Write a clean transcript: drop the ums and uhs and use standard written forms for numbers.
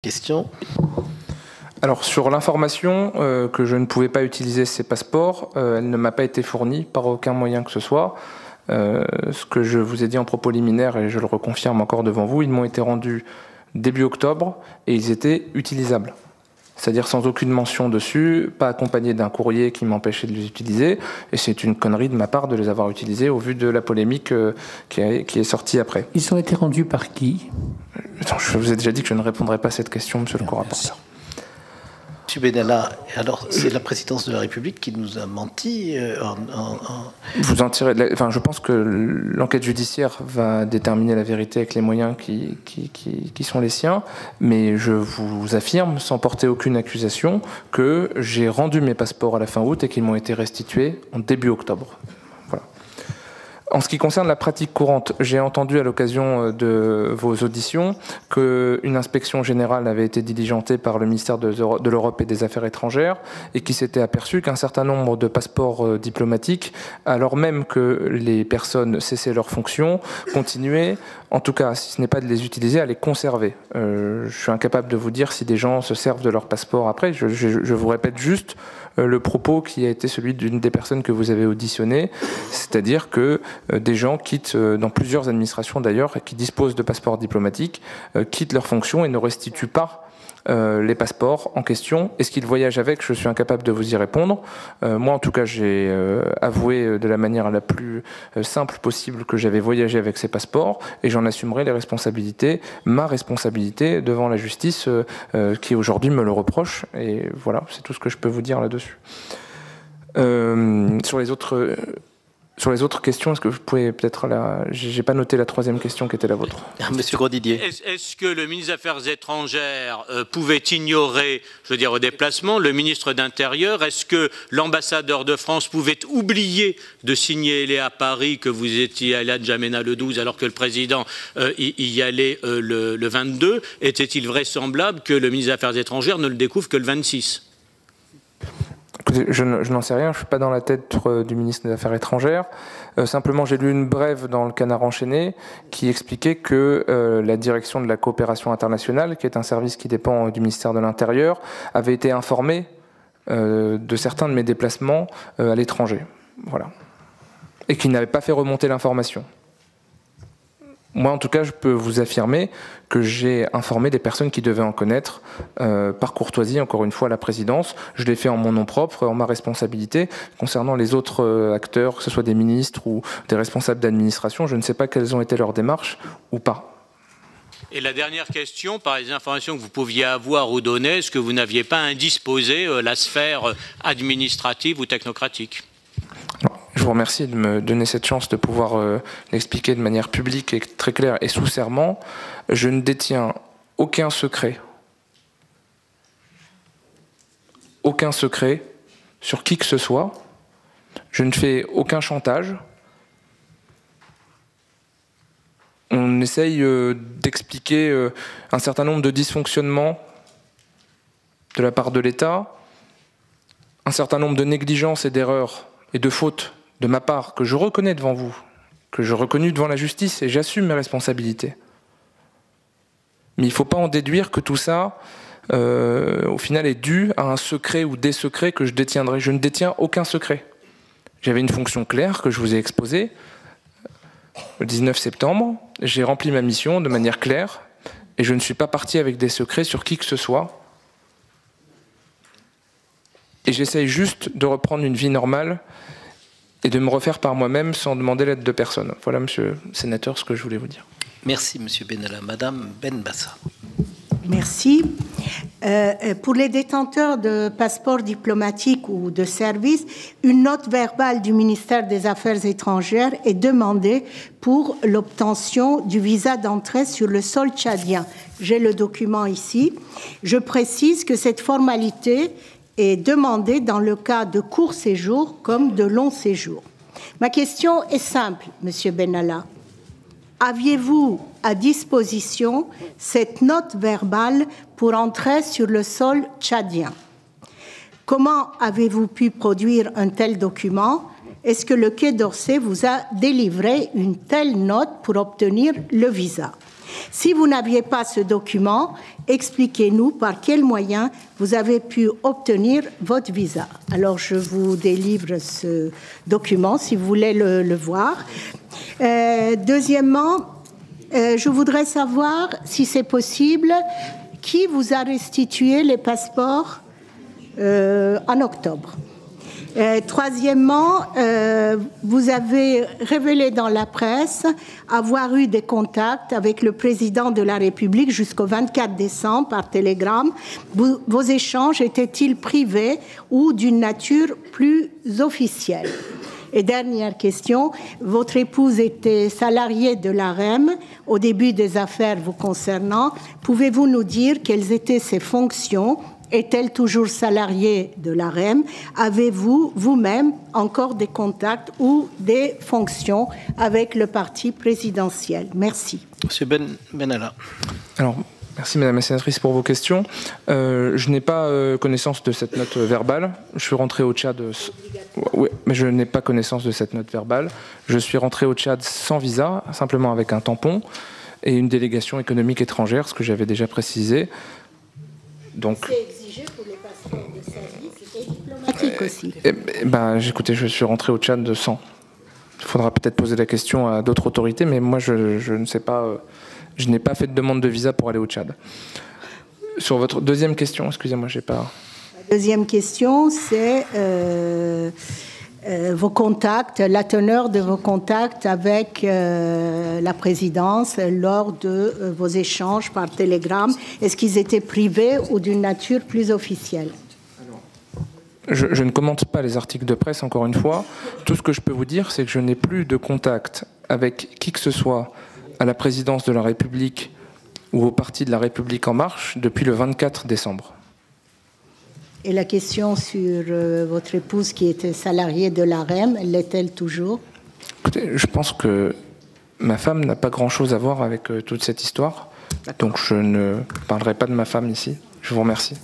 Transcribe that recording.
Question. Alors sur l'information que je ne pouvais pas utiliser ces passeports, elle ne m'a pas été fournie par aucun moyen que ce soit. Ce que je vous ai dit en propos liminaire, et je le reconfirme encore devant vous, ils m'ont été rendus début octobre et ils étaient utilisables. C'est-à-dire sans aucune mention dessus, pas accompagné d'un courrier qui m'empêchait de les utiliser, et c'est une connerie de ma part de les avoir utilisés au vu de la polémique qui est sortie après. Ils ont été rendus par qui ? Je vous ai déjà dit que je ne répondrai pas à cette question, monsieur le co-rapporteur. Monsieur Benalla, alors c'est la présidence de la République qui nous a menti Vous en tirez je pense que l'enquête judiciaire va déterminer la vérité avec les moyens qui sont les siens, mais je vous affirme, sans porter aucune accusation, que j'ai rendu mes passeports à la fin août et qu'ils m'ont été restitués en début octobre. Voilà. En ce qui concerne la pratique courante, j'ai entendu à l'occasion de vos auditions qu'une inspection générale avait été diligentée par le ministère de l'Europe et des Affaires étrangères et qui s'était aperçu qu'un certain nombre de passeports diplomatiques, alors même que les personnes cessaient leurs fonctions, continuaient, en tout cas, si ce n'est pas de les utiliser, à les conserver. Je suis incapable de vous dire si des gens se servent de leur passeport après. Je vous répète juste le propos qui a été celui d'une des personnes que vous avez auditionnées, c'est-à-dire que des gens quittent, dans plusieurs administrations d'ailleurs, qui disposent de passeports diplomatiques, quittent leurs fonctions et ne restituent pas les passeports en question. Est-ce qu'ils voyagent avec ? Je suis incapable de vous y répondre. Moi, en tout cas, j'ai avoué de la manière la plus simple possible que j'avais voyagé avec ces passeports et j'en assumerai les responsabilités, ma responsabilité devant la justice qui aujourd'hui me le reproche. Et voilà, c'est tout ce que je peux vous dire là-dessus. Sur les autres questions, est-ce que vous pouvez peut-être j'ai pas noté la troisième question qui était la vôtre. Monsieur Grosdidier. Est-ce que le ministre des Affaires étrangères pouvait ignorer, je veux dire, au déplacement, le ministre d'Intérieur? Est-ce que l'ambassadeur de France pouvait oublier de signaler à Paris que vous étiez allé à N'Djamena le 12 alors que le président y allait le 22? Était-il vraisemblable que le ministre des Affaires étrangères ne le découvre que le 26? Je n'en sais rien, je ne suis pas dans la tête du ministre des Affaires étrangères. Simplement, j'ai lu une brève dans le Canard enchaîné qui expliquait que la direction de la coopération internationale, qui est un service qui dépend du ministère de l'Intérieur, avait été informée de certains de mes déplacements à l'étranger. Voilà. Et qui n'avait pas fait remonter l'information. Moi, en tout cas, je peux vous affirmer que j'ai informé des personnes qui devaient en connaître, par courtoisie, encore une fois, à la présidence. Je l'ai fait en mon nom propre, en ma responsabilité. Concernant les autres acteurs, que ce soit des ministres ou des responsables d'administration, je ne sais pas quelles ont été leurs démarches ou pas. Et la dernière question, par les informations que vous pouviez avoir ou donner, est-ce que vous n'aviez pas indisposé la sphère administrative ou technocratique ? Je vous remercie de me donner cette chance de pouvoir l'expliquer de manière publique et très claire et sous serment. Je ne détiens aucun secret sur qui que ce soit. Je ne fais aucun chantage. On essaye d'expliquer un certain nombre de dysfonctionnements de la part de l'État, un certain nombre de négligences et d'erreurs et de fautes de ma part, que je reconnais devant vous, que je reconnais devant la justice, et j'assume mes responsabilités. Mais il ne faut pas en déduire que tout ça, au final, est dû à un secret ou des secrets que je détiendrai. Je ne détiens aucun secret. J'avais une fonction claire que je vous ai exposée le 19 septembre. J'ai rempli ma mission de manière claire, et je ne suis pas parti avec des secrets sur qui que ce soit. Et j'essaye juste de reprendre une vie normale et de me refaire par moi-même sans demander l'aide de personne. Voilà, monsieur le sénateur, ce que je voulais vous dire. Merci, monsieur Benalla. Madame Benbassa. Merci. Pour les détenteurs de passeports diplomatiques ou de service, une note verbale du ministère des Affaires étrangères est demandée pour l'obtention du visa d'entrée sur le sol tchadien. J'ai le document ici. Je précise que cette formalité est demandée dans le cas de court séjour comme de long séjour. Ma question est simple, monsieur Benalla. Aviez-vous à disposition cette note verbale pour entrer sur le sol tchadien? Comment avez-vous pu produire un tel document? Est-ce que le Quai d'Orsay vous a délivré une telle note pour obtenir le visa? Si vous n'aviez pas ce document, expliquez-nous par quels moyens vous avez pu obtenir votre visa. Alors, je vous délivre ce document si vous voulez le voir. Deuxièmement, je voudrais savoir, si c'est possible, qui vous a restitué les passeports en octobre. Troisièmement, vous avez révélé dans la presse avoir eu des contacts avec le président de la République jusqu'au 24 décembre par télégramme. Vos échanges étaient-ils privés ou d'une nature plus officielle? Et dernière question, votre épouse était salariée de l'AREM au début des affaires vous concernant. Pouvez-vous nous dire quelles étaient ses fonctions? Est-elle toujours salariée de l'AREM? Avez-vous vous-même encore des contacts ou des fonctions avec le parti présidentiel? Merci. Monsieur Benalla. Alors, merci Madame la Sénatrice pour vos questions. Je n'ai pas connaissance de cette note verbale. Je suis rentré au Tchad... Oui, mais je n'ai pas connaissance de cette note verbale. Je suis rentré au Tchad sans visa, simplement avec un tampon et une délégation économique étrangère, ce que j'avais déjà précisé. Donc... C'est exigé pour les passeports de service et diplomatiques aussi. Écoutez, je suis rentré au Tchad sans. Il faudra peut-être poser la question à d'autres autorités, mais moi, je ne sais pas... je n'ai pas fait de demande de visa pour aller au Tchad. Sur votre deuxième question, excusez-moi, j'ai pas... La deuxième question, c'est vos contacts, la teneur de vos contacts avec la présidence lors de vos échanges par télégramme. Est-ce qu'ils étaient privés ou d'une nature plus officielle? Je ne commente pas les articles de presse, encore une fois. Tout ce que je peux vous dire, c'est que je n'ai plus de contact avec qui que ce soit à la présidence de la République ou au parti de la République En Marche depuis le 24 décembre. Et la question sur votre épouse qui était salariée de l'AREM, l'est-elle toujours? Écoutez, je pense que ma femme n'a pas grand-chose à voir avec toute cette histoire. Donc je ne parlerai pas de ma femme ici. Je vous remercie.